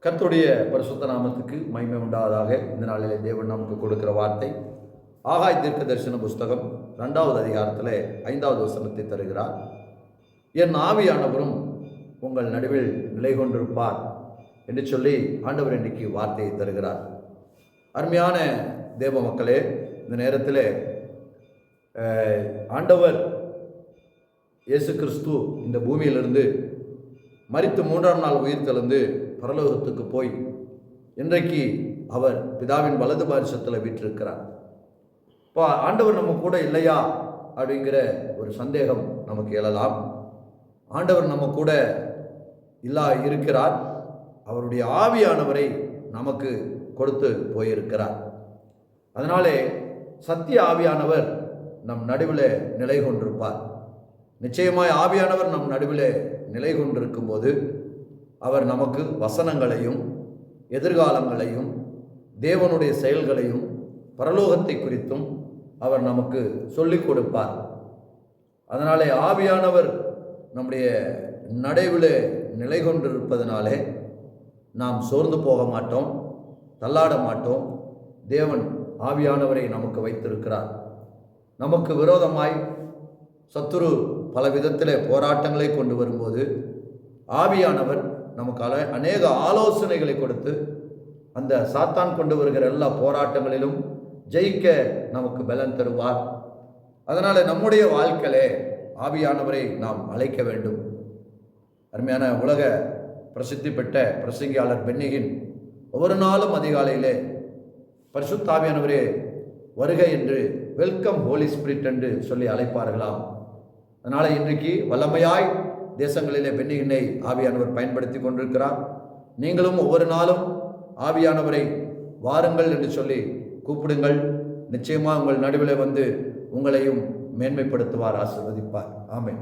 கர்த்தருடைய பரிசுத்த நாமத்துக்கு மகிமை உண்டாவதாக. இந்த நாளிலே தேவன் நமக்கு கொடுக்கிற வார்த்தை ஆகாய தீர்க்க தரிசன புஸ்தகம் 2வது அதிகாரத்தில் 5வது வசனத்தை தருகிறார். என் ஆவியானவரும் உங்கள் நடுவில் நிலை கொண்டிருப்பார் என்று சொல்லி ஆண்டவர் இன்றைக்கு வார்த்தையை தருகிறார். அருமையான தேவ மக்களே, இந்த நேரத்தில் ஆண்டவர் இயேசு கிறிஸ்து இந்த பூமியிலிருந்து மரித்து 3ஆம் நாள் உயிர் தெழுந்து பரலோகத்துக்கு போய் இன்றைக்கு அவர் பிதாவின் வலது பாரிசத்தில் வீற்றிருக்கிறார். இப்போ ஆண்டவர் நம்ம கூட இல்லையா அப்படிங்கிற ஒரு சந்தேகம் நமக்கு எழலாம். ஆண்டவர் நம்ம கூட இருக்கிறார். அவருடைய ஆவியானவரை நமக்கு கொடுத்து போயிருக்கிறார். அதனாலே சத்திய ஆவியானவர் நம் நடுவில் நிலை கொண்டிருப்பார். நிச்சயமாய் ஆவியானவர் நம் நடுவில் நிலை கொண்டிருக்கும் போது அவர் நமக்கு வசனங்களையும் எதிர்காலங்களையும் தேவனுடைய செயல்களையும் பரலோகத்தை குறித்தும் அவர் நமக்கு சொல்லிக் கொடுப்பார். அதனாலே ஆவியானவர் நம்முடைய நடுவில் நிலை கொண்டிருப்பதனாலே நாம் சோர்ந்து போக மாட்டோம், தள்ளாட மாட்டோம். தேவன் ஆவியானவரை நமக்கு வைத்திருக்கிறார். நமக்கு விரோதமாய் சத்துரு பல விதத்தில் போராட்டங்களை கொண்டு வரும்போது ஆவியானவர் நமக்கு அநேக ஆலோசனைகளை கொடுத்து அந்த சாத்தான் கொண்டு வருகிற எல்லா போராட்டங்களிலும் ஜெயிக்க நமக்கு பலன் தருவார். அதனால் நம்முடைய வாழ்க்கையிலே ஆவியானவரை நாம் அழைக்க வேண்டும். அருமையான உலக பிரசித்தி பெற்ற பிரசங்கியாளர் பென்னிகின் ஒவ்வொரு நாளும் அதிகாலையிலே பரிசுத்த ஆவியானவரே வருகை என்று வெல்கம் ஹோலி ஸ்பிரிட் என்று சொல்லி அழைப்பார்களாம். அதனால் இன்றைக்கு வல்லமையாய் தேசங்களிலே பென்னிகினை ஆவியானவர் பயன்படுத்தி கொண்டிருக்கிறார். நீங்களும் ஒவ்வொரு நாளும் ஆவியானவரை வாருங்கள் என்று சொல்லி கூப்பிடுங்கள். நிச்சயமாக உங்கள் நடுவில் வந்து உங்களையும் மேன்மைப்படுத்துவார், ஆசீர்வதிப்பார். ஆமென்.